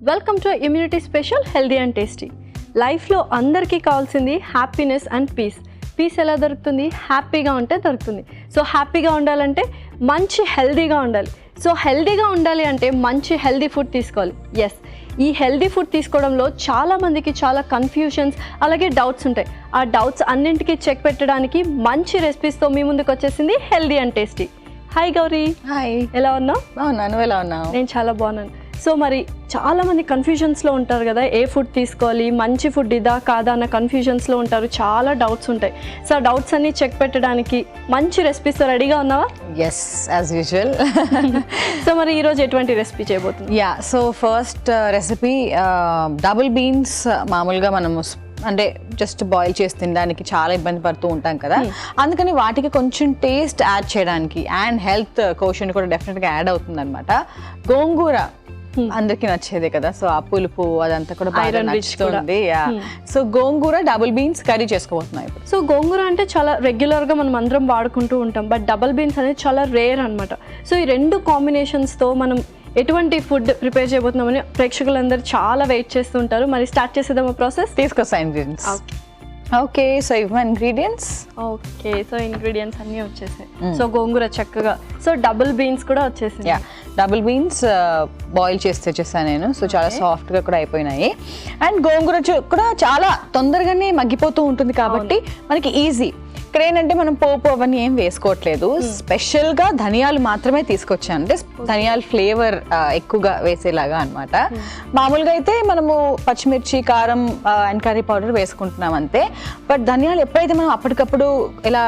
Welcome to immunity special healthy and tasty. లైఫ్లో అందరికీ కావాల్సింది హ్యాపీనెస్ అండ్ పీస్. పీస్ ఎలా దొరుకుతుంది? హ్యాపీగా ఉంటే దొరుకుతుంది. సో హ్యాపీగా ఉండాలంటే మంచి హెల్దీగా ఉండాలి. సో హెల్దీగా ఉండాలి అంటే మంచి హెల్దీ ఫుడ్ తీసుకోవాలి. ఎస్, ఈ హెల్దీ ఫుడ్ తీసుకోవడంలో చాలామందికి చాలా కన్ఫ్యూషన్స్ అలాగే డౌట్స్ ఉంటాయి. ఆ డౌట్స్ అన్నింటికీ చెక్ పెట్టడానికి మంచి రెసిపీస్తో మీ ముందుకు వచ్చేసింది healthy and tasty. Hi Gauri. Hi, ఎలా ఉన్నావు? బాగున్నాను. ఎలా ఉన్నావు? నేను చాలా బాగున్నాను. సో మరి చాలామంది కన్ఫ్యూజన్స్లో ఉంటారు కదా, ఏ ఫుడ్ తీసుకోవాలి, మంచి ఫుడ్ ఇదా కాదా అన్న కన్ఫ్యూజన్స్లో ఉంటారు. చాలా డౌట్స్ ఉంటాయి. సో ఆ డౌట్స్ అన్నీ చెక్ పెట్టడానికి మంచి రెసిపీస్తో రెడీగా ఉన్నావా? Yes, as usual. సో మరి ఈరోజు ఎటువంటి రెసిపీ చేయబోతుంది? Yeah, so first recipe double beans. మామూలుగా మనము అంటే జస్ట్ బాయిల్ చేసి తినడానికి చాలా ఇబ్బంది పడుతూ ఉంటాం కదా, అందుకని వాటికి కొంచెం టేస్ట్ యాడ్ చేయడానికి అండ్ హెల్త్ కోషన్ కూడా డెఫినెట్గా యాడ్ అవుతుంది అనమాట. గోంగూర అందరికి నచ్చేదే కదా, సో ఆ పులుపు అదంతా కూడా బాగా నచ్చుతుంది. సో గోంగూర డబుల్ బీన్స్ కర్రీ చేసుకోబోతున్నాం ఇప్పుడు. సో గోంగూర అంటే చాలా రెగ్యులర్గా మనం అందరం వాడుకుంటూ ఉంటాం, బట్ డబుల్ బీన్స్ అనేది చాలా రేర్ అనమాట. సో ఈ రెండు కాంబినేషన్స్తో మనం ఎటువంటి ఫుడ్ ప్రిపేర్ చేయబోతున్నామని ప్రేక్షకులందరూ చాలా వెయిట్ చేస్తుంటారు. మరి స్టార్ట్ చేసేద్దామా ప్రాసెస్? తీసుకొస్తా ఇంగ్రీడియంట్స్. ఓకే, సో ఇవి ఇంగ్రీడియంట్స్. ఓకే, సో ఇంగ్రీడియంట్స్ అన్నీ వచ్చేసాయి. సో గోంగూర చక్కగా, సో డబుల్ బీన్స్ కూడా వచ్చేసాయి. డబుల్ బీన్స్ బాయిల్ చేసి తెచ్చేసాను నేను. సో చాలా సాఫ్ట్గా కూడా అయిపోయినాయి. అండ్ గోంగూర కూడా చాలా తొందరగానే మగ్గిపోతూ ఉంటుంది కాబట్టి మనకి ఈజీ. ఇక్కడ ఏంటంటే మనం పోపు అవన్నీ ఏం వేసుకోవట్లేదు, స్పెషల్గా ధనియాలు మాత్రమే తీసుకొచ్చాను. అంటే ధనియాల ఫ్లేవర్ ఎక్కువగా వేసేలాగా అనమాట. మామూలుగా అయితే మనము పచ్చిమిర్చి, కారం అండ్ కర్రీ పౌడర్ వేసుకుంటున్నాం అంతే. బట్ ధనియాలు ఎప్పుడైతే మనం అప్పటికప్పుడు ఇలా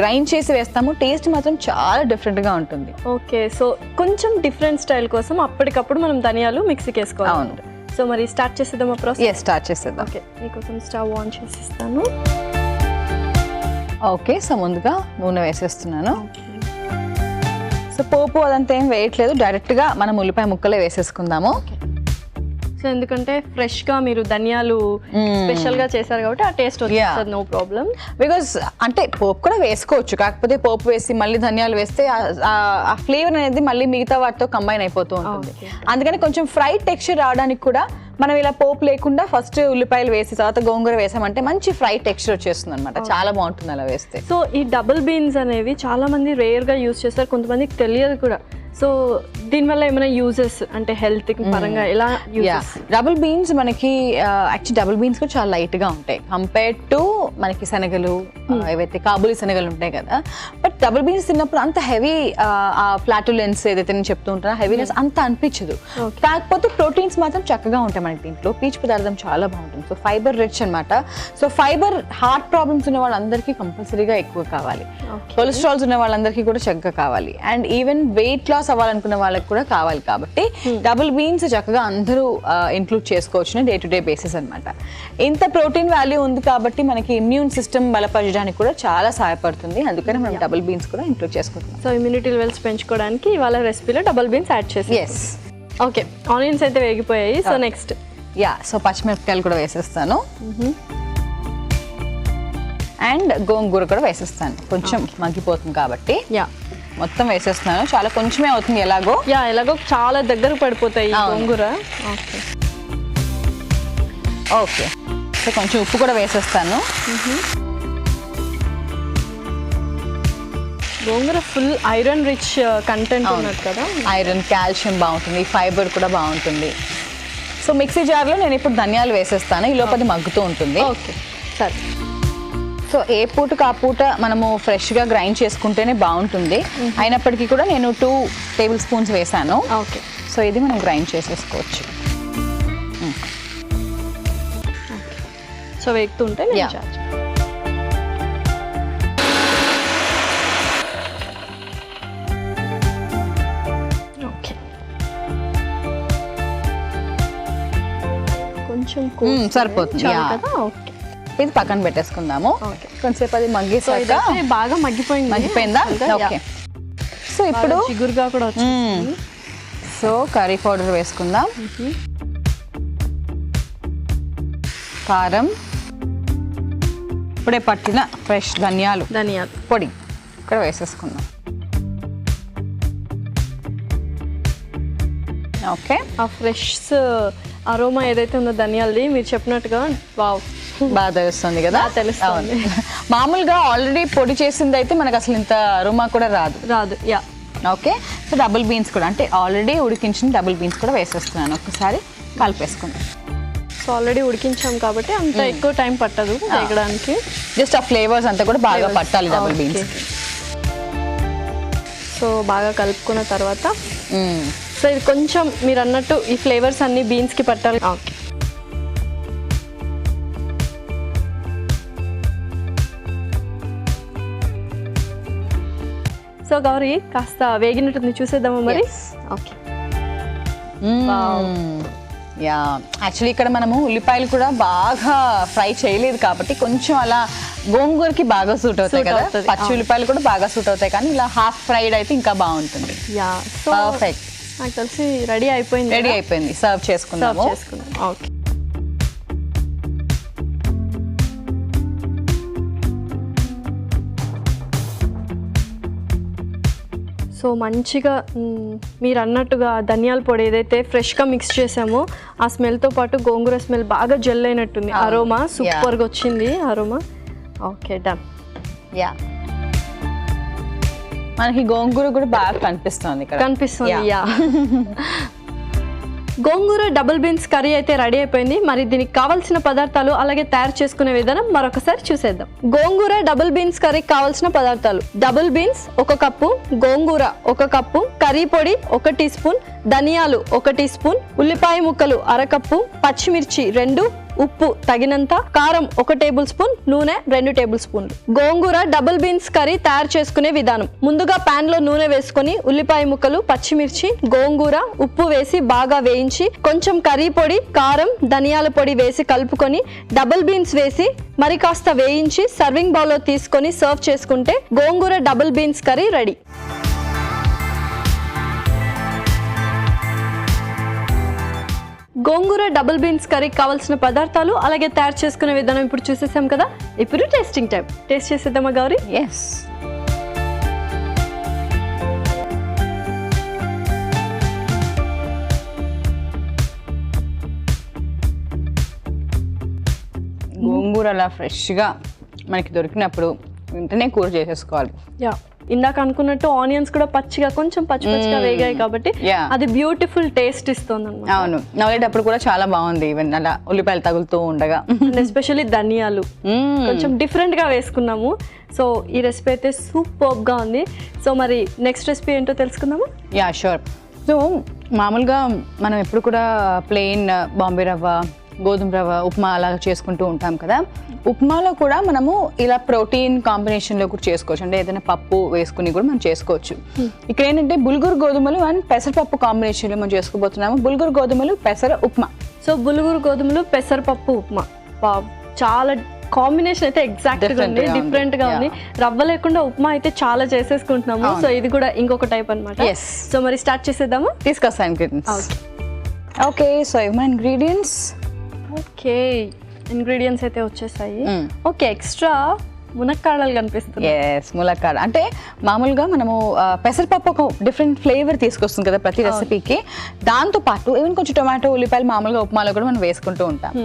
గ్రైండ్ చేసి వేస్తామో టేస్ట్ మాత్రం చాలా డిఫరెంట్గా ఉంటుంది. ఓకే, సో కొంచెం డిఫరెంట్ స్టైల్ కోసం అప్పటికప్పుడు మనం ధనియాలు మిక్సీకి వేసుకోవాలి. అవును. సో మరి స్టార్ట్ చేసేద్దామా ప్రాసెస్? ఎస్, స్టార్ట్ చేసేద్దాం. ఓకే, మీకోసం స్టవ్ ఆన్ చేసి ఇస్తాను. ఓకే, సో ముందుగా నూనె వేసేస్తున్నాను. సో పోపు అదంతా ఏం వేయట్లేదు, డైరెక్ట్గా మనం ఉల్లిపాయ ముక్కలే వేసేసుకుందాము. సో ఎందుకంటే ఫ్రెష్గా మీరు ధనియాలు స్పెషల్గా చేశారు కాబట్టి ఆ టేస్ట్ వచ్చేస్తుంది, నో ప్రాబ్లం. బికాజ్ అంటే పోపు కూడా వేసుకోవచ్చు, కాకపోతే పోపు వేసి మళ్ళీ ధనియాలు వేస్తే ఆ ఫ్లేవర్ అనేది మళ్ళీ మిగతా వాటితో కంబైన్ అయిపోతూ ఉంటుంది. అందుకని కొంచెం ఫ్రై టెక్స్చర్ రావడానికి కూడా మనం ఇలా పోపు లేకుండా ఫస్ట్ ఉల్లిపాయలు వేసి తర్వాత గోంగూర వేసామంటే మంచి ఫ్రై టెక్స్చర్ వచ్చేస్తుంది అనమాట. చాలా బాగుంటుంది అలా వేస్తే. సో ఈ డబుల్ బీన్స్ అనేవి చాలా మంది రేర్గా యూజ్ చేస్తారు, కొంతమందికి తెలియదు కూడా. సో దీనివల్ల ఏమైనా యూజెస్ అంటే హెల్త్ పరంగా ఎలా? డబుల్ బీన్స్ మనకి యాక్చువల్లీ డబుల్ బీన్స్ కూడా చాలా లైట్గా ఉంటాయి కంపేర్డ్ టు మనకి శనగలు, ఏవైతే కాబూలి శనగలు ఉంటాయి కదా. బట్ డబుల్ బీన్స్ తిన్నప్పుడు అంత హెవీ ఫ్లాటులెన్స్ ఏదైతే నేను చెప్తూ ఉంటానో హెవీనెస్ అంత అనిపించదు. కాకపోతే ప్రోటీన్స్ మాత్రం చక్కగా ఉంటాయి మనకి దీంట్లో. పీచు పదార్థం చాలా బాగుంటుంది. సో ఫైబర్ రిచ్ అనమాట. సో ఫైబర్ హార్ట్ ప్రాబ్లమ్స్ ఉన్న వాళ్ళందరికీ కంపల్సరీగా ఎక్కువ కావాలి, కొలెస్ట్రాల్స్ ఉన్న వాళ్ళందరికీ కూడా చక్కగా కావాలి, అండ్ ఈవెన్ వెయిట్ లాస్ అవ్వాలనుకున్న వాళ్ళకి కూడా కావాలి. కాబట్టి డబుల్ బీన్స్ చక్కగా అందరూ ఇంక్లూడ్ చేసుకోవచ్చు డే టు డే బేసిస్ అనమాట. ఇంత ప్రోటీన్ వాల్యూ ఉంది కాబట్టి మనకి ఇమ్యూన్ సిస్టమ్ బలపరచడానికి కూడా చాలా సహాయపడుతుంది. అందుకని మనం డబుల్ బీన్స్ కూడా ఇంక్లూడ్ చేసుకుంటాం. సో ఇమ్యూనిటీ లెవెల్స్ పెంచుకోవడానికి ఇవాళ రెసిపీలో డబుల్ బీన్స్ యాడ్ చేసి. ఎస్. ఓకే, ఆనియన్స్ అయితే వేగిపోయాయి. సో నెక్స్ట్ సో పచ్చిమిరపకాయలు కూడా వేసేస్తాను అండ్ గోంగూర కూడా వేసేస్తాను. కొంచెం మగ్గిపోతుంది కాబట్టి మొత్తం వేసేస్తున్నాను. చాలా కొంచెమే అవుతుంది ఎలాగో చాలా దగ్గర పడిపోతాయి గోంగూర. ఓకే, సో కొంచెం ఉప్పు కూడా వేసేస్తాను. గోంగూర ఫుల్ ఐరన్ రిచ్ కంటెంట్ ఉన్నది కదా, ఐరన్, కాల్షియం బాగుంటుంది, ఫైబర్ కూడా బాగుంటుంది. సో మిక్సీ జార్లో నేను ఇప్పుడు ధనియాలు వేసేస్తాను, ఈ లోపల మగ్గుతూ ఉంటుంది. ఓకే, సరే. సో ఏ పూటకు ఆ పూట మనము ఫ్రెష్గా గ్రైండ్ చేసుకుంటేనే బాగుంటుంది. అయినప్పటికీ కూడా నేను 2 టేబుల్ స్పూన్స్ వేసాను. ఓకే, సో ఇది మనం గ్రైండ్ చేసేసుకోవచ్చు. సో వేగుతుంటే ఓకే, కొంచెం సరిపోతుంది కదా. ఓకే, ఇది పక్కన పెట్టేసుకుందాము. కొంచెంసేపు అది మగ్గేసాక బాగా మగ్గిపోయిందా? ఓకే, సో ఇప్పుడు చిగురుగా కూడా వచ్చింది. సో కర్రీ పౌడర్ వేసుకుందాం, కారం, ఇప్పుడే పట్టిన ఫ్రెష్ ధనియాలు పొడి ఇక్కడ వేసేసుకుందాం. ఓకే, ఆ ఫ్రెష్ అరోమా ఏదైతే ఉందో ధనియాలది మీరు చెప్పినట్టుగా వావ్ బాగా తెలుస్తుంది కదా. తెలుస్తుంది. మామూలుగా ఆల్రెడీ పొడి చేసింది అయితే మనకు అసలు ఇంత అరోమా కూడా రాదు. Yeah okay. So double beans కూడా అంటే ఆల్రెడీ ఉడికించిన డబుల్ బీన్స్ కూడా వేసేస్తున్నాను, ఒకసారి కలిపేసుకుందాం. సో ఆల్రెడీ ఉడికించాం కాబట్టి అంత ఎక్కువ టైం పట్టదు వేగడానికి. జస్ట్ ఆ ఫ్లేవర్స్ అంతా కూడా బాగా పట్టాలి డబుల్ బీన్స్. సో బాగా కలుపుకున్న తర్వాత సో ఇది కొంచెం మీరు అన్నట్టు ఈ ఫ్లేవర్స్ అన్ని బీన్స్కి పట్టాలి. ఓకే. సో గౌరీ కాస్త వేగినట్టుంది, చూసేద్దామా మరి? ఓకే. యా, యాక్చువల్లీ ఇక్కడ మనము ఉల్లిపాయలు కూడా బాగా ఫ్రై చేయలేదు కాబట్టి కొంచెం అలా గోంగూరకి బాగా సూట్ అవుతాయి కదా, పచ్చి ఉల్లిపాయలు కూడా బాగా సూట్ అవుతాయి, కానీ ఇలా హాఫ్ ఫ్రైడ్ అయితే ఇంకా బాగుంటుంది. Yeah, perfect. నాకు తెలిసి రెడీ అయిపోయింది. సర్వ్ చేసుకుందాము. ఓకే. సో మంచిగా మీరు అన్నట్టుగా ధనియాల పొడి ఏదైతే ఫ్రెష్గా మిక్స్ చేసామో ఆ స్మెల్తో పాటు గోంగూర స్మెల్ బాగా జెల్ అయినట్టుంది. అరోమా సూపర్గా వచ్చింది అరోమా. Okay, done. యా, మనకి గోంగూర కూడా బాగా కనిపిస్తుంది. యా. గోంగూర డబుల్ బీన్స్ కర్రీ అయితే రెడీ అయిపోయింది. మరి దీనికి కావాల్సిన పదార్థాలు అలాగే తయారు చేసుకునే విధానం మరొకసారి చూసేద్దాం. గోంగూర డబుల్ బీన్స్ కర్రీకి కావాల్సిన పదార్థాలు: డబుల్ బీన్స్ 1 కప్పు, గోంగూర 1 కప్పు, కర్రీ పొడి 1 టీ స్పూన్, ధనియాలు 1 టీ స్పూన్, ఉల్లిపాయ ముక్కలు 1/2 కప్పు, పచ్చిమిర్చి 2, ఉప్పు తగినంత, కారం 1 టేబుల్ స్పూన్, నూనె 2 టేబుల్ స్పూన్లు. గోంగూర డబుల్ బీన్స్ కర్రీ తయారు చేసుకునే విధానం: ముందుగా పాన్ లో నూనె వేసుకొని ఉల్లిపాయ ముక్కలు, పచ్చిమిర్చి, గోంగూర, ఉప్పు వేసి బాగా వేయించి కొంచెం కర్రీ పొడి, కారం, ధనియాల పొడి వేసి కలుపుకొని డబుల్ బీన్స్ వేసి మరి కాస్త వేయించి సర్వింగ్ బౌల్ లో తీసుకొని సర్వ్ చేసుకుంటే గోంగూర డబుల్ బీన్స్ కర్రీ రెడీ. గోంగూర డబుల్ బీన్స్ కర్రీకి కావాల్సిన పదార్థాలు అలాగే తయారు చేసుకునే విధానం ఇప్పుడు చూసేసాం కదా. ఇప్పుడు టేస్టింగ్ టైం. టేస్ట్ చేసేద్దామా గౌరీ? ఎస్. గోంగూర అలా ఫ్రెష్గా మనకి దొరికినప్పుడు వెంటనే కూర చేసేసుకోవాలి. యా, ఇందాక అనుకున్నట్టు ఆనియన్స్ కూడా పచ్చిగా కొంచెం పచ్చిగా వేగాయి కాబట్టి అది బ్యూటిఫుల్ టేస్ట్ ఇస్తుంది అన్నమాట. అవును, నవ్వేటప్పుడు కూడా చాలా బాగుంది, ఈవెన్ అలా ఉల్లిపాయలు తగులుతూ ఉండగా. ఎస్పెషల్లీ ధనియాలు కొంచెం డిఫరెంట్ గా వేసుకున్నాము. సో ఈ రెసిపీ అయితే సూపర్ గా ఉంది. సో మరి నెక్స్ట్ రెసిపీ ఏంటో తెలుసుకుందాము. Yeah, sure. సో మామూలుగా మనం ఎప్పుడు కూడా ప్లెయిన్ బాంబే రవ్వ, గోధుమ రవ్వ ఉప్మా అలా చేసుకుంటూ ఉంటాం కదా. ఉప్మాలో కూడా మనము ఇలా ప్రోటీన్ కాంబినేషన్లో కూడా చేసుకోవచ్చు, అంటే ఏదైనా పప్పు వేసుకుని కూడా మనం చేసుకోవచ్చు. ఇక్కడ ఏంటంటే బుల్గురు గోధుమలు అండ్ పెసరపప్పు కాంబినేషన్లో మనం చేసుకోబోతున్నాము. బుల్గురు గోధుమలు పెసర ఉప్మా. సో బుల్గురు గోధుమలు పెసరపప్పు ఉప్మా, చాలా కాంబినేషన్ అయితే ఎగ్జాక్ట్ గా ఉంది, డిఫరెంట్ గా ఉంది. రవ్వ లేకుండా ఉప్మా అయితే చాలా చేసేసుకుంటున్నాము. సో ఇది కూడా ఇంకొక టైప్ అన్నమాట. సో మరి స్టార్ట్ చేసేద్దాము. తీసుకొస్తా ఇంగ్రీడియంట్స్. ఓకే, సో ఇవి ఇంగ్రీడియంట్స్. ఓకే, ఇంగ్రీడియంట్స్ అయితే వచ్చేసాయి. ఓకే, ఎక్స్ట్రా మునక్కాడలు కనిపిస్తుంది. ఎస్, ములక్కాడ అంటే మామూలుగా మనము పెసరపప్పు ఒక డిఫరెంట్ ఫ్లేవర్ తీసుకొస్తుంది కదా ప్రతి రెసిపీకి. దాంతో పాటు ఈవెన్ కొంచెం టొమాటో, ఉల్లిపాయలు మామూలుగా ఉప్మాలో కూడా మనం వేసుకుంటూ ఉంటాం.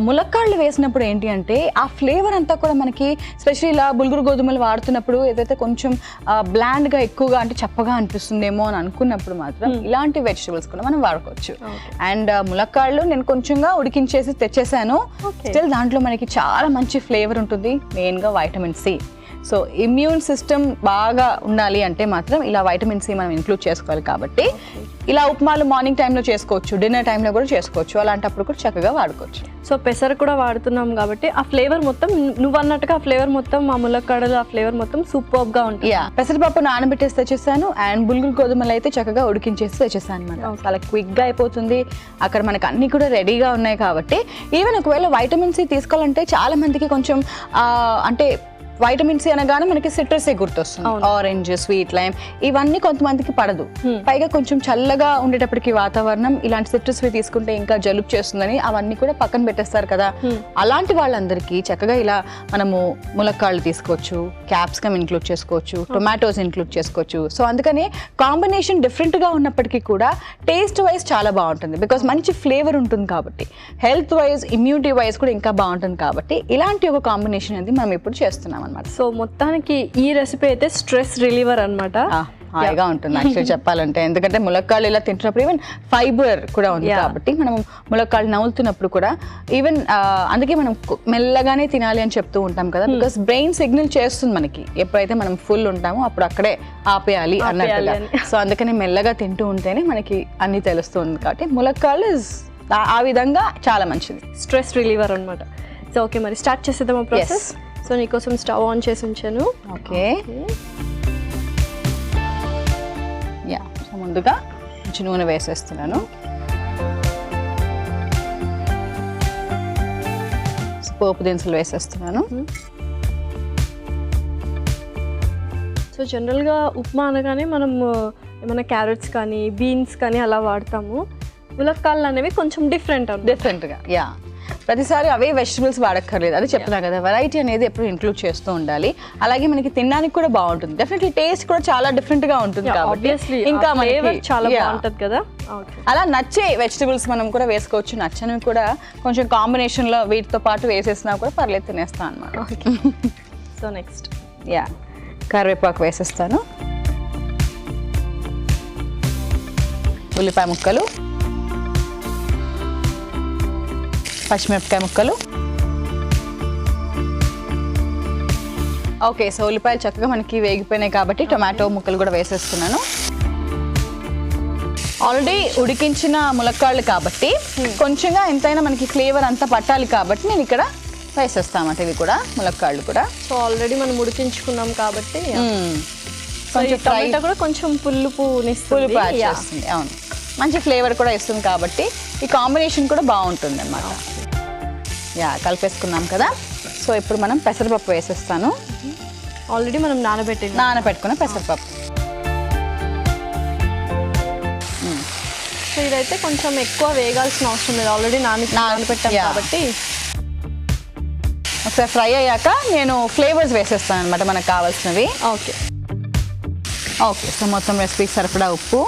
ములక్కాడలు వేసినప్పుడు ఏంటి అంటే ఆ ఫ్లేవర్ అంతా కూడా మనకి, స్పెషల్లీ ఇలా బుల్గురు గోధుమలు వాడుతున్నప్పుడు ఏదైతే కొంచెం బ్లాండ్గా ఎక్కువగా అంటే చప్పగా అనిపిస్తుందేమో అని అనుకున్నప్పుడు మాత్రం ఇలాంటి వెజిటబుల్స్ కూడా మనం వాడుకోవచ్చు. అండ్ ములక్కాడలు నేను కొంచెంగా ఉడికించేసి తెచ్చేసాను. స్టిల్ దాంట్లో మనకి చాలా మంచి ఫ్లేవర్ ఉంటుంది, మెయిన్గా vitamin C. So immune system బాగా ఉండాలి అంటే మాత్రం ఇలా వైటమిన్ సి మనం ఇంక్లూడ్ చేసుకోవాలి. కాబట్టి ఇలా ఉప్మాలు మార్నింగ్ టైంలో చేసుకోవచ్చు, డిన్నర్ టైంలో కూడా చేసుకోవచ్చు, అలాంటప్పుడు కూడా చక్కగా వాడుకోవచ్చు. సో పెసర కూడా వాడుతున్నాం కాబట్టి ఆ ఫ్లేవర్ మొత్తం నువ్వు అన్నట్టుగా ఆ ఫ్లేవర్ మొత్తం మా ములక్కాడలు ఆ ఫ్లేవర్ మొత్తం సూపర్ గా ఉంటుంది. పెసరపప్పు నానబెట్టేసి తెచ్చేసాను అండ్ బుల్గురు గోధుమలు అయితే చక్కగా ఉడికించేసి తెచ్చేసాను అనమాట. చాలా క్విక్ గా అయిపోతుంది. అక్కడ మనకు అన్ని కూడా రెడీగా ఉన్నాయి కాబట్టి ఈవెన్ ఒకవేళ వైటమిన్ సి తీసుకోవాలంటే చాలా మందికి కొంచెం అంటే వైటమిన్ సి అనగానే మనకి సిట్రస్ గుర్తొస్తుంది, ఆరెంజ్, స్వీట్ లైమ్, ఇవన్నీ కొంతమందికి పడదు. పైగా కొంచెం చల్లగా ఉండేటప్పటికి వాతావరణం ఇలాంటి సిట్రస్ తీసుకుంటే ఇంకా జలుబు చేస్తుందని అవన్నీ కూడా పక్కన పెట్టేస్తారు కదా. అలాంటి వాళ్ళందరికీ చక్కగా ఇలా మనము ములక్కాళ్ళు తీసుకోవచ్చు, క్యాప్సికమ్ ఇంక్లూడ్ చేసుకోవచ్చు, టొమాటోస్ ఇంక్లూడ్ చేసుకోవచ్చు. సో అందుకని కాంబినేషన్ డిఫరెంట్ గా ఉన్నప్పటికీ కూడా టేస్ట్ వైజ్ చాలా బాగుంటుంది, బికాస్ మంచి ఫ్లేవర్ ఉంటుంది కాబట్టి. హెల్త్ వైజ్, ఇమ్యూనిటీ వైజ్ కూడా ఇంకా బాగుంటుంది కాబట్టి ఇలాంటి ఒక కాంబినేషన్ అనేది మనం ఇప్పుడు చేస్తున్నాం అన్నమాట. సో మొత్తానికి ఈ రెసిపీ అయితే స్ట్రెస్ రిలీవర్ అన్నమాట. హాయిగా ఉంటుంది యాక్చువల్లీ చెప్పాలంటే, ఎందుకంటే ములక్కాళ్ళు ఇలా తింటున్నప్పుడు ఈవెన్ ఫైబర్ కూడా ఉంది కాబట్టి మనం ములక్కాళ్ళు నవ్వులుతున్నప్పుడు కూడా ఈవెన్ అందుకే మనం మెల్లగానే తినాలి అని చెప్తూ ఉంటాం కదా, బికాస్ బ్రెయిన్ సిగ్నల్ చేస్తుంది మనకి ఎప్పుడైతే మనం ఫుల్ ఉంటామో అప్పుడు అక్కడే ఆపేయాలి అన్నట్టుగా. సో అందుకని మెల్లగా తింటూ ఉంటేనే మనకి అన్ని తెలుస్తుంది కాబట్టి ములక్కాళ్ళు ఆ విధంగా చాలా మంచిది, స్ట్రెస్ రిలీవర్ అన్నమాట. సో ఓకే, మరి స్టార్ట్ చేసేద్దామా ప్రాసెస్? సో నీకోసం స్టవ్ ఆన్ చేసి ఉంచాను. Okay, yeah. సో ముందుగా కొంచెం నూనె వేసేస్తున్నాను. పోపు దినుసులు వేసేస్తున్నాను. సో జనరల్గా ఉప్మా అనగానే మనం ఏమైనా క్యారెట్స్ కానీ బీన్స్ కానీ అలా వాడతాము. ములక్కాళ్ళు అనేవి కొంచెం డిఫరెంట్గా. యా, ప్రతిసారి అవే వెజిటబుల్స్ వాడక్కర్లేదు, అది చెప్తున్నా కదా. వెరైటీ అనేది ఎప్పుడు ఇంక్లూడ్ చేస్తూ ఉండాలి. అలాగే మనకి తినడానికి కూడా బాగుంటుంది, డెఫినెట్లీ టేస్ట్ కూడా చాలా డిఫరెంట్ గా ఉంటుంది కాబట్టి ఇంకా చాలా బాగుంటుంది కదా. అలా నచ్చే వెజిటబుల్స్ మనం కూడా వేసుకోవచ్చు, నచ్చనివి కూడా కొంచెం కాంబినేషన్ లో వీటితో పాటు వేసేసినా కూడా పర్లేదు, తినేస్తాం అన్నమాట. సో నెక్స్ట్ యా, కరివేపాకు వేసేస్తాను, ఉల్లిపాయ ముక్కలు, పచ్చిమిరపకాయ ముక్కలు. ఓకే, సో ఉల్లిపాయలు చక్కగా మనకి వేగిపోయినాయి కాబట్టి టొమాటో ముక్కలు కూడా వేసేస్తున్నాను. ఆల్రెడీ ఉడికించిన ములక్కాళ్ళు కాబట్టి కొంచెంగా ఎంతైనా మనకి ఫ్లేవర్ అంతా పట్టాలి కాబట్టి నేను ఇక్కడ వేసేస్తామంట ఇవి కూడా, ములక్కాళ్ళు కూడా. సో ఆల్రెడీ మనం ఉడికించుకున్నాం కాబట్టి కొంచెం టమాటా కూడా కొంచెం పులుపు వచ్చేస్తుంది. అవును, మంచి ఫ్లేవర్ కూడా ఇస్తుంది కాబట్టి ఈ కాంబినేషన్ కూడా బాగుంటుంది అన్నమాట. యా, కలిపేసుకున్నాం కదా. సో ఇప్పుడు మనం పెసరపప్పు వేసేస్తాను. ఆల్రెడీ మనం నానబెట్టుకున్న పెసరపప్పు. సో ఇదైతే కొంచెం ఎక్కువ వేగాల్సిన అవసరం లేదు, ఆల్రెడీ నానబెట్టాం కాబట్టి. ఒకసారి ఫ్రై అయ్యాక నేను ఫ్లేవర్స్ వేసేస్తాను అనమాట మనకు కావాల్సినవి. ఓకే ఓకే, సో మొత్తం రెసిపీకి సరిపడా ఉప్పు,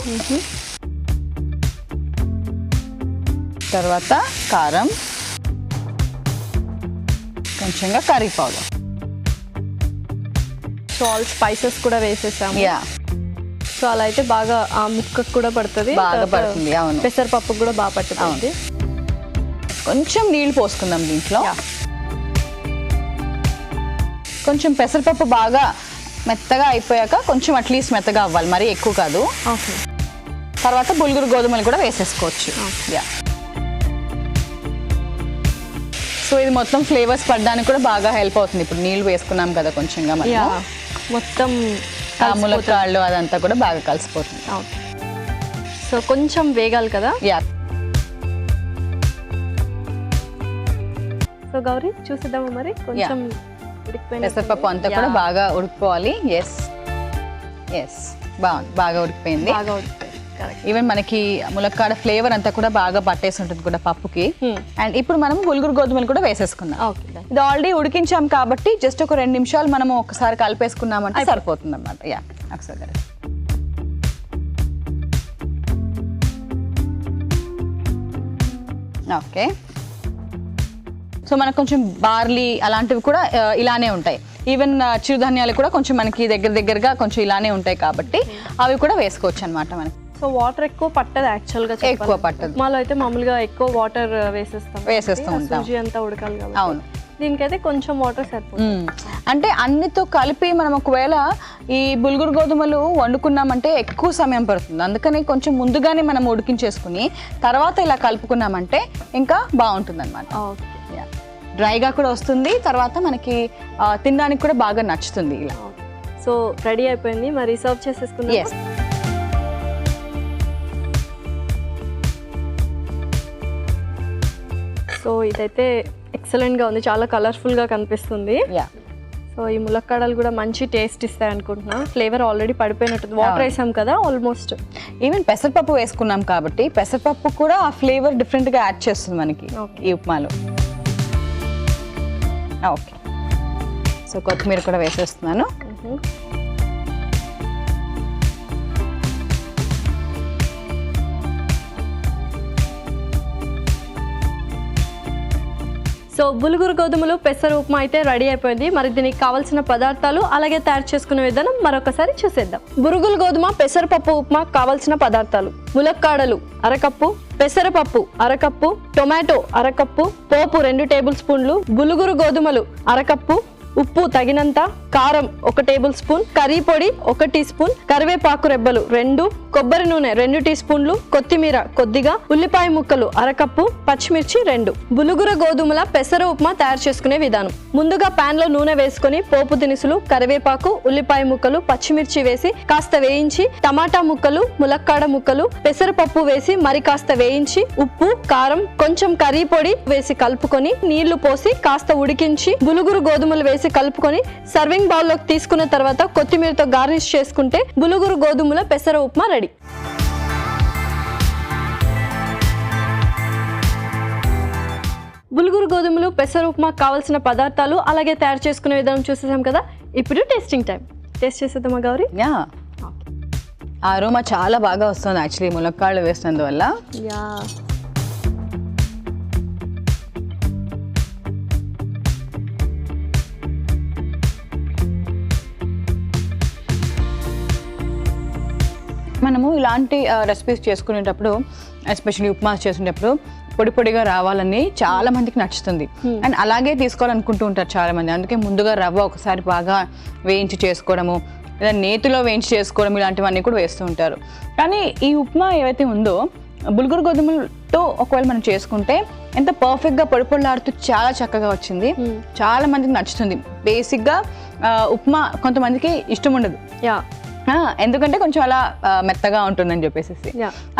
తర్వాత కారం, కొంచెంగా curry powder. So all spices కూడా వేసేసాము. యా, సో అలా అయితే బాగా ఆ ముక్కకు కూడా పడుతుంది, బాగా పడుతుంది. అవును, పెసరపప్పు కూడా బాగా పట్టుతుంది. కొంచెం నీళ్ళు పోసుకుందాం దీంట్లో. కొంచెం పెసరపప్పు బాగా మెత్తగా అయిపోయాక కొంచెం అట్లీస్ట్ మెత్తగా అవ్వాలి, మరీ ఎక్కువ కాదు. తర్వాత బుల్గురు గోధుమలు కూడా వేసేసుకోవచ్చు. యా, సో ఇది మొత్తం ఫ్లేవర్స్ పడడానికి కూడా బాగా హెల్ప్ అవుతుంది. ఇప్పుడు నీళ్ళు వేసుకున్నాం కదా కొంచెంగా, మొత్తం ములక్కాళ్ళు అదంతా కూడా బాగా కలిసిపోతుంది. సో కొంచెం వేగాలి కదా. యా, సో గౌరీ చూసిద్దాము మరి, కొంచెం పెసరపప్పు అంతా కూడా బాగా ఉడికిపోవాలి. ఎస్ ఎస్, బాగుంది, బాగా ఉడికిపోయింది. ఈవెన్ మనకి ములక్కాడ ఫ్లేవర్ అంతా కూడా బాగా పట్టేసి ఉంటుంది కూడా పప్పుకి. అండ్ ఇప్పుడు మనం బుల్గురు గోధుమలు కూడా వేసేసుకుందాం. ఇది ఆల్రెడీ ఉడికించాం కాబట్టి జస్ట్ ఒక 2 నిమిషాలు మనము ఒకసారి కలిపేసుకున్నామంటే సరిపోతుంది అన్నమాట. యా, ఒకసారి ఓకే. సో మనకు కొంచెం బార్లీ అలాంటివి కూడా ఇలానే ఉంటాయి. ఈవెన్ చిరుధాన్యాలు కూడా కొంచెం మనకి దగ్గరగా కొంచెం ఇలానే ఉంటాయి కాబట్టి అవి కూడా వేసుకోవచ్చు అనమాట మనకి. సో వాటర్ ఎక్కువ పట్టదు యాక్చువల్గా, ఎక్కువ పట్టదు. ఉప్మాలో అయితే మామూలుగా ఎక్కువ వాటర్ వేసేస్తూ ఉంటాం, సూజీ అంతా ఉడకాలి కాబట్టి. అవును, దీనికైతే కొంచెం వాటర్ సరిపోతుంది. అంటే అన్నితో కలిపి మనం ఒకవేళ ఈ బుల్గురు గోధుమలు వండుకున్నామంటే ఎక్కువ సమయం పడుతుంది, అందుకని కొంచెం ముందుగానే మనం ఉడికించేసుకుని తర్వాత ఇలా కలుపుకున్నామంటే ఇంకా బాగుంటుంది అనమాట. డ్రైగా కూడా వస్తుంది, తర్వాత మనకి తినడానికి కూడా బాగా నచ్చుతుంది ఇలా. సో రెడీ అయిపోయింది, మరి సర్వ్ చేసేసుకుందాం. సో ఇదైతే ఎక్సలెంట్గా ఉంది, చాలా కలర్ఫుల్గా కనిపిస్తుంది. యా, సో ఈ ములక్కాడలు కూడా మంచి టేస్ట్ ఇస్తాయి అనుకుంటున్నా. ఫ్లేవర్ ఆల్రెడీ పడిపోయినట్టుంది, వాటర్ వేసాం కదా ఆల్మోస్ట్. ఈవెన్ పెసరపప్పు వేసుకున్నాం కాబట్టి పెసరపప్పు కూడా ఆ ఫ్లేవర్ డిఫరెంట్గా యాడ్ చేస్తుంది మనకి ఈ ఉప్మాలో. ఓకే, సో కొత్తిమీర కూడా వేసేస్తున్నాను. సో బులుగురు గోధుమలు పెసర ఉప్మా అయితే రెడీ అయిపోయింది. మరి దీనికి కావాల్సిన పదార్థాలు అలాగే తయారు చేసుకునే విధానం మరొకసారి చూసేద్దాం. బురుగులు గోధుమ పెసరపప్పు ఉప్మా కావాల్సిన పదార్థాలు: ములక్కాడలు అరకప్పు, పెసరపప్పు అరకప్పు, టొమాటో అరకప్పు, పోపు 2 టేబుల్ స్పూన్లు, బులుగురు గోధుమలు అరకప్పు, ఉప్పు తగినంత, కారం 1 టేబుల్ స్పూన్, కర్రీ పొడి 1 టీ స్పూన్, కరివేపాకు రెబ్బలు 2, కొబ్బరి నూనె 2 టీ స్పూన్లు, కొత్తిమీర కొద్దిగా, ఉల్లిపాయ ముక్కలు అరకప్పు, పచ్చిమిర్చి 2. బులుగుర గోధుమల పెసర ఉప్మా తయారు చేసుకునే విధానం: ముందుగా పాన్ లో నూనె వేసుకొని పోపు దినుసులు, కరివేపాకు, ఉల్లిపాయ ముక్కలు, పచ్చిమిర్చి వేసి కాస్త వేయించి టమాటా ముక్కలు, ములక్కాడ ముక్కలు, పెసరపప్పు వేసి మరి కాస్త వేయించి ఉప్పు, కారం, కొంచెం కర్రీ పొడి వేసి కలుపుకొని నీళ్లు పోసి కాస్త ఉడికించి బులుగురు గోధుమలు వేసి కలుపుకొని సర్వింగ్ బౌల్ లోకి తీసుకున్న తర్వాత కొత్తిమీరతో గార్నిష్ చేసుకుంటే బులుగురు గోధుమల పెసర ఉప్మా రెడీ. బులుగురు గోధుమలు పెసర ఉప్మా కావాల్సిన పదార్థాలు అలాగే తయారు చేసుకునే విధానం చూసేసాం కదా. ఇప్పుడు టేస్టింగ్ టైం. టేస్ట్ చేసేద్దామా గౌరీ? అరోమా చాలా బాగా వస్తుంది యాక్చువల్లీ ములక్కాళ్ళు వేసినందువల్ల. మనము ఇలాంటి రెసిపీస్ చేసుకునేటప్పుడు, ఎస్పెషల్లీ ఉప్మా చేసుకునేటప్పుడు పొడి పొడిగా రావాలని చాలా మందికి నచ్చుతుంది. అండ్ అలాగే తీసుకోవాలనుకుంటూ ఉంటారు చాలా మంది. అందుకే ముందుగా రవ్వ ఒకసారి బాగా వేయించి చేసుకోవడము, లేదా నేతిలో వేయించి చేసుకోవడం, ఇలాంటివన్నీ కూడా వేస్తూ ఉంటారు. కానీ ఈ ఉప్మా ఏవైతే ఉందో బుల్గురు గోధుమలతో ఒకవేళ మనం చేసుకుంటే ఎంత పర్ఫెక్ట్గా పొడి పొడిలాడుతూ చాలా చక్కగా వచ్చింది. చాలా మందికి నచ్చుతుంది. బేసిక్గా ఉప్మా కొంతమందికి ఇష్టం ఉండదు, ఎందుకంటే కొంచెం అలా మెత్తగా ఉంటుందని చెప్పేసి.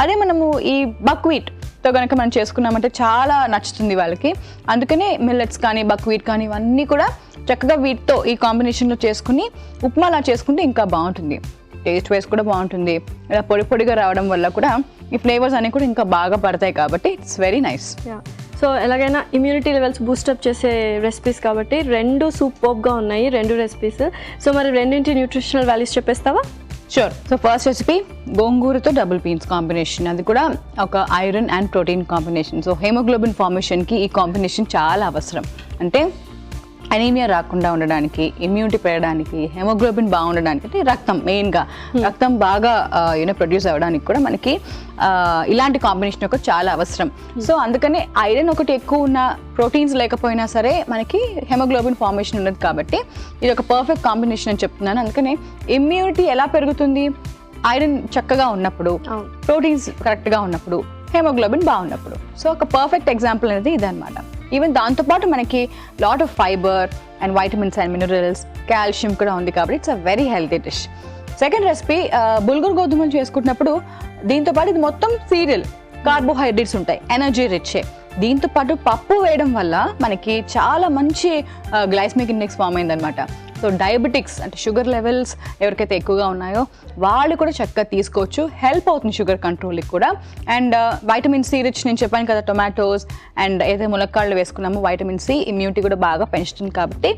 అదే మనము ఈ బక్వీట్తో కనుక మనం చేసుకున్నామంటే చాలా నచ్చుతుంది వాళ్ళకి. అందుకనే మిల్లెట్స్ కానీ బక్వీట్ కానీ ఇవన్నీ కూడా చక్కగా వీటితో ఈ కాంబినేషన్లో చేసుకుని ఉప్మా అలా చేసుకుంటే ఇంకా బాగుంటుంది. టేస్ట్ వైస్ కూడా బాగుంటుంది. ఇలా పొడి పొడిగా రావడం వల్ల కూడా ఈ ఫ్లేవర్స్ అన్నీ కూడా ఇంకా బాగా పడతాయి కాబట్టి ఇట్స్ వెరీ నైస్. సో ఎలాగైనా ఇమ్యూనిటీ లెవెల్స్ బూస్టప్ చేసే రెసిపీస్ కాబట్టి 2 సూపర్గా ఉన్నాయి 2 రెసిపీస్. సో మరి రెండింటి న్యూట్రిషనల్ వాల్యూస్ చెప్పేస్తావా? షూర్. సో ఫస్ట్ రెసిపీ గోంగూరతో డబుల్ బీన్స్ కాంబినేషన్. అది కూడా ఒక iron and protein combination. So haemoglobin ఫార్మేషన్కి ఈ కాంబినేషన్ చాలా అవసరం. అంటే అనీమియా రాకుండా ఉండడానికి, ఇమ్యూనిటీ పెరగడానికి, హెమోగ్లోబిన్ బాగుండడానికి, అంటే రక్తం మెయిన్గా రక్తం బాగా ప్రొడ్యూస్ అవ్వడానికి కూడా మనకి ఇలాంటి కాంబినేషన్ ఒక చాలా అవసరం. సో అందుకనే ఐరన్ ఒకటి ఎక్కువ ఉన్న, ప్రోటీన్స్ లేకపోయినా సరే మనకి హెమోగ్లోబిన్ ఫార్మేషన్ ఉండదు కాబట్టి ఇది ఒక పర్ఫెక్ట్ కాంబినేషన్ అని చెప్తున్నాను. అందుకనే ఇమ్యూనిటీ ఎలా పెరుగుతుంది? ఐరన్ చక్కగా ఉన్నప్పుడు, ప్రోటీన్స్ కరెక్ట్గా ఉన్నప్పుడు, హెమోగ్లోబిన్ బాగున్నప్పుడు. సో ఒక పర్ఫెక్ట్ ఎగ్జాంపుల్ అనేది ఇదనమాట. ఈవెన్ దాంతోపాటు మనకి lot of fibre and vitamins and minerals, calcium కూడా ఉంది కాబట్టి it's a very healthy dish. Second recipe bulgur గోధుమలు చేసుకుంటున్నప్పుడు దీంతోపాటు ఇది మొత్తం సీరియల్, కార్బోహైడ్రేట్స్ ఉంటాయి, ఎనర్జీ రిచ్. దీంతోపాటు పప్పు వేయడం వల్ల మనకి చాలా మంచి గ్లైసెమిక్ ఇండెక్స్ ఫామ్ అయిందనమాట. సో డయాబెటిక్స్ అంటే షుగర్ లెవెల్స్ ఎవరికైతే ఎక్కువగా ఉన్నాయో వాళ్ళు కూడా చక్కగా తీసుకోవచ్చు. హెల్ప్ అవుతుంది షుగర్ కంట్రోల్కి కూడా. అండ్ వైటమిన్ సి రిచ్ నేను చెప్పాను కదా, టొమాటోస్ అండ్ ఏదైతే ములక్కాళ్ళు వేసుకున్నామో వైటమిన్ సి ఇమ్యూనిటీ కూడా బాగా పెంచుతుంది కాబట్టి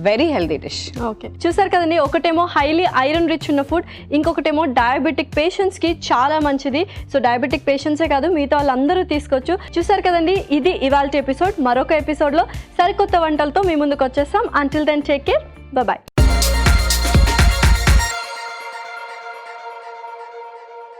వెరీ హెల్తీ డిష్. ఓకే, చూసారు కదండి. ఒకటేమో హైలీ ఐరన్ రిచ్ ఉన్న ఫుడ్, ఇంకొకటేమో డయాబెటిక్ పేషెంట్స్కి చాలా మంచిది. సో డయాబెటిక్ పేషెంట్సే కాదు మిగతా వాళ్ళందరూ తీసుకోవచ్చు. చూసారు కదండి, ఇది ఇవాల్టి ఎపిసోడ్. మరొక ఎపిసోడ్లో సరికొత్త వంటలతో మీ ముందుకు వచ్చేస్తాం. Until then take care, bye.